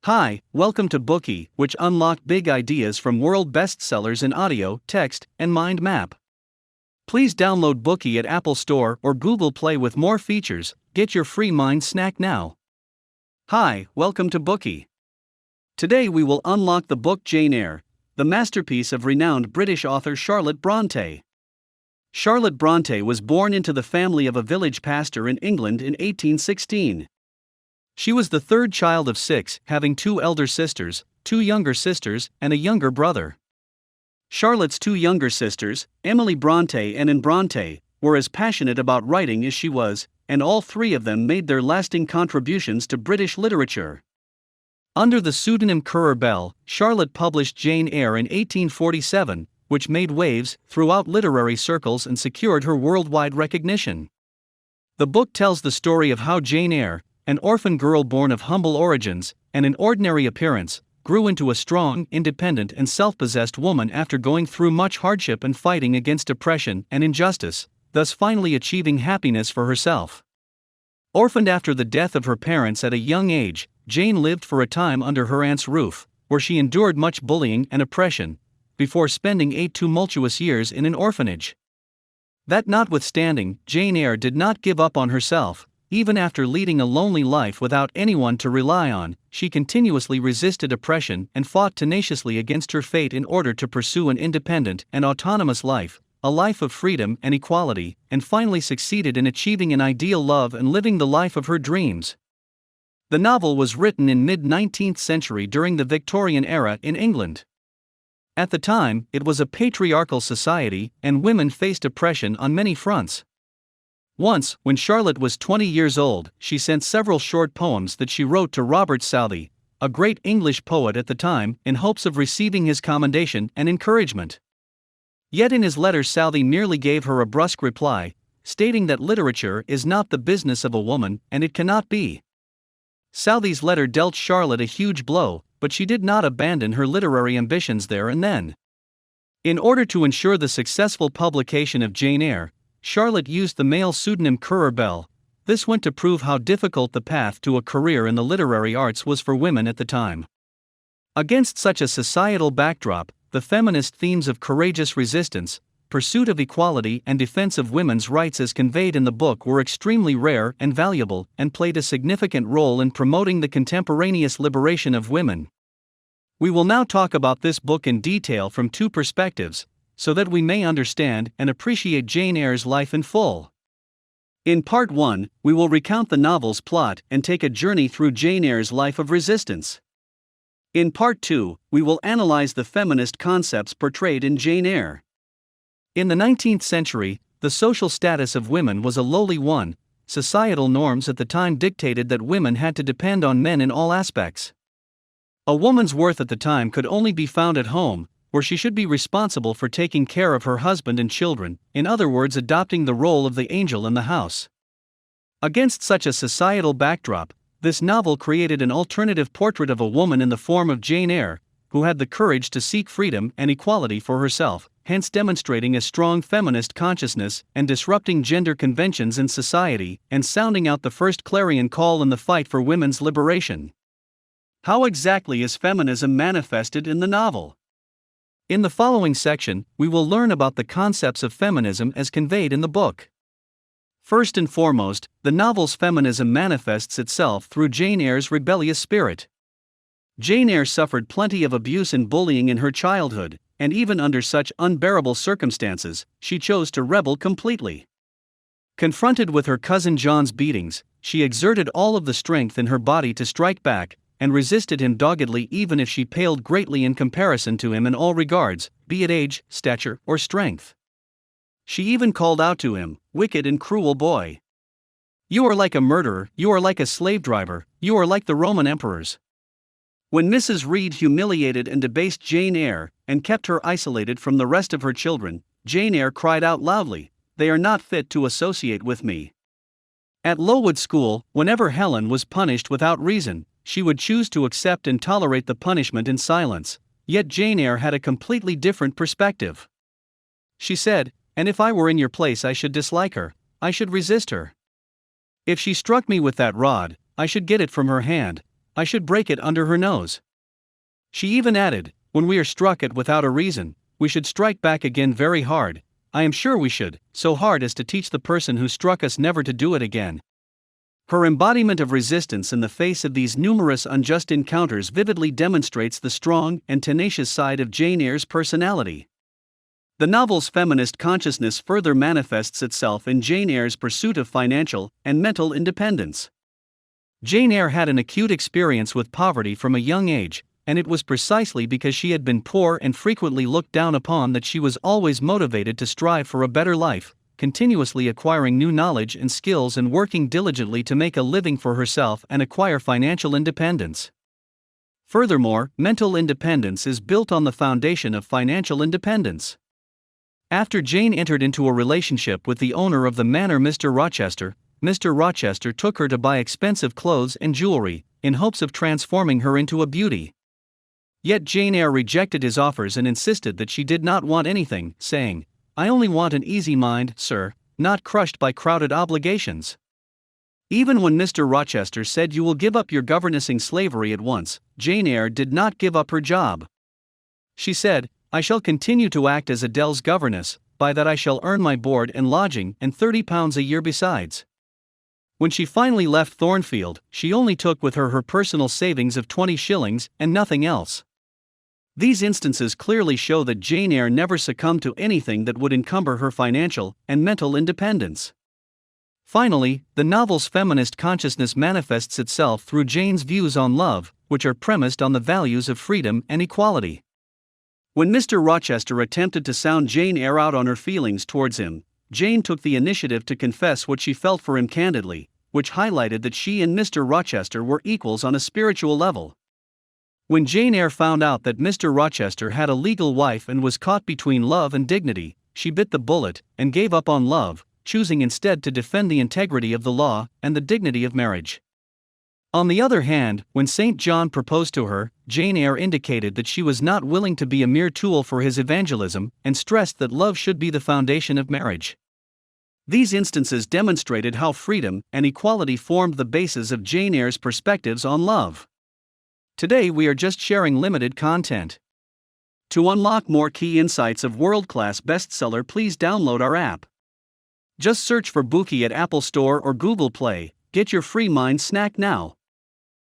Hi, welcome to Bookie, which unlock big ideas from world bestsellers in audio, text, and mind map. Please download Bookie at Apple Store or Google Play with more features. Get your free mind snack now. Hi, welcome to Bookie. Today we will unlock the book Jane Eyre, the masterpiece of renowned British author Charlotte Bronte. Charlotte Bronte was born into the family of a village pastor in England in 1816. She was the third child of 6, having 2 elder sisters, 2 younger sisters, and a younger brother. Charlotte's 2 younger sisters, Emily Bronte and Anne Bronte, were as passionate about writing as she was, and all 3 of them made their lasting contributions to British literature. Under the pseudonym Currer Bell, Charlotte published Jane Eyre in 1847, which made waves throughout literary circles and secured her worldwide recognition. The book tells the story of how Jane Eyre, an orphan girl born of humble origins and an ordinary appearance, grew into a strong, independent, and self-possessed woman after going through much hardship and fighting against oppression and injustice, thus finally achieving happiness for herself. Orphaned after the death of her parents at a young age, Jane lived for a time under her aunt's roof, where she endured much bullying and oppression, before spending 8 tumultuous years in an orphanage. That notwithstanding, Jane Eyre did not give up on herself. Even after leading a lonely life without anyone to rely on, she continuously resisted oppression and fought tenaciously against her fate in order to pursue an independent and autonomous life, a life of freedom and equality, and finally succeeded in achieving an ideal love and living the life of her dreams. The novel was written in mid-19th century during the Victorian era in England. At the time, it was a patriarchal society, and women faced oppression on many fronts. Once, when Charlotte was 20 years old, she sent several short poems that she wrote to Robert Southey, a great English poet at the time, in hopes of receiving his commendation and encouragement. Yet in his letter Southey merely gave her a brusque reply, stating that literature is not the business of a woman, and it cannot be. Southey's letter dealt Charlotte a huge blow, but she did not abandon her literary ambitions there and then. In order to ensure the successful publication of Jane Eyre, Charlotte used the male pseudonym Currer Bell. This went to prove how difficult the path to a career in the literary arts was for women at the time. Against such a societal backdrop, the feminist themes of courageous resistance, pursuit of equality, and defense of women's rights as conveyed in the book were extremely rare and valuable, and played a significant role in promoting the contemporaneous liberation of women. We will now talk about this book in detail from 2 perspectives, so that we may understand and appreciate Jane Eyre's life in full. In Part 1, we will recount the novel's plot and take a journey through Jane Eyre's life of resistance. In Part 2, we will analyze the feminist concepts portrayed in Jane Eyre. In the 19th century, the social status of women was a lowly one. Societal norms at the time dictated that women had to depend on men in all aspects. A woman's worth at the time could only be found at home, where she should be responsible for taking care of her husband and children, in other words adopting the role of the angel in the house. Against such a societal backdrop, this novel created an alternative portrait of a woman in the form of Jane Eyre, who had the courage to seek freedom and equality for herself, hence demonstrating a strong feminist consciousness and disrupting gender conventions in society, and sounding out the first clarion call in the fight for women's liberation. How exactly is feminism manifested in the novel? In the following section, we will learn about the concepts of feminism as conveyed in the book. First and foremost, the novel's feminism manifests itself through Jane Eyre's rebellious spirit. Jane Eyre suffered plenty of abuse and bullying in her childhood, and even under such unbearable circumstances, she chose to rebel completely. Confronted with her cousin John's beatings, she exerted all of the strength in her body to strike back, and resisted him doggedly even if she paled greatly in comparison to him in all regards, be it age, stature, or strength. She even called out to him, "Wicked and cruel boy! You are like a murderer, you are like a slave driver, you are like the Roman emperors." When Mrs. Reed humiliated and debased Jane Eyre, and kept her isolated from the rest of her children, Jane Eyre cried out loudly, "They are not fit to associate with me." At Lowood School, whenever Helen was punished without reason, she would choose to accept and tolerate the punishment in silence, yet Jane Eyre had a completely different perspective. She said, "And if I were in your place I should dislike her, I should resist her. If she struck me with that rod, I should get it from her hand, I should break it under her nose. She even added, when we are struck at without a reason, we should strike back again very hard. I am sure we should, so hard as to teach the person who struck us never to do it again. Her embodiment of resistance in the face of these numerous unjust encounters vividly demonstrates the strong and tenacious side of Jane Eyre's personality. The novel's feminist consciousness further manifests itself in Jane Eyre's pursuit of financial and mental independence. Jane Eyre had an acute experience with poverty from a young age, and it was precisely because she had been poor and frequently looked down upon that she was always motivated to strive for a better life, continuously acquiring new knowledge and skills and working diligently to make a living for herself and acquire financial independence. Furthermore, mental independence is built on the foundation of financial independence. After Jane entered into a relationship with the owner of the manor, Mr. Rochester took her to buy expensive clothes and jewelry, in hopes of transforming her into a beauty. Yet Jane Eyre rejected his offers and insisted that she did not want anything, saying, "I only want an easy mind, sir, not crushed by crowded obligations." Even when Mr. Rochester said, "You will give up your governessing slavery at once," Jane Eyre did not give up her job. She said, "I shall continue to act as Adele's governess, by that I shall earn my board and lodging and £30 a year besides." When she finally left Thornfield, she only took with her personal savings of 20 shillings and nothing else. These instances clearly show that Jane Eyre never succumbed to anything that would encumber her financial and mental independence. Finally, the novel's feminist consciousness manifests itself through Jane's views on love, which are premised on the values of freedom and equality. When Mr. Rochester attempted to sound Jane Eyre out on her feelings towards him, Jane took the initiative to confess what she felt for him candidly, which highlighted that she and Mr. Rochester were equals on a spiritual level. When Jane Eyre found out that Mr. Rochester had a legal wife and was caught between love and dignity, she bit the bullet and gave up on love, choosing instead to defend the integrity of the law and the dignity of marriage. On the other hand, when St. John proposed to her, Jane Eyre indicated that she was not willing to be a mere tool for his evangelism, and stressed that love should be the foundation of marriage. These instances demonstrated how freedom and equality formed the basis of Jane Eyre's perspectives on love. Today we are just sharing limited content. To unlock more key insights of world-class bestseller, please download our app. Just search for Bookie at Apple Store or Google Play. Get your free mind snack now.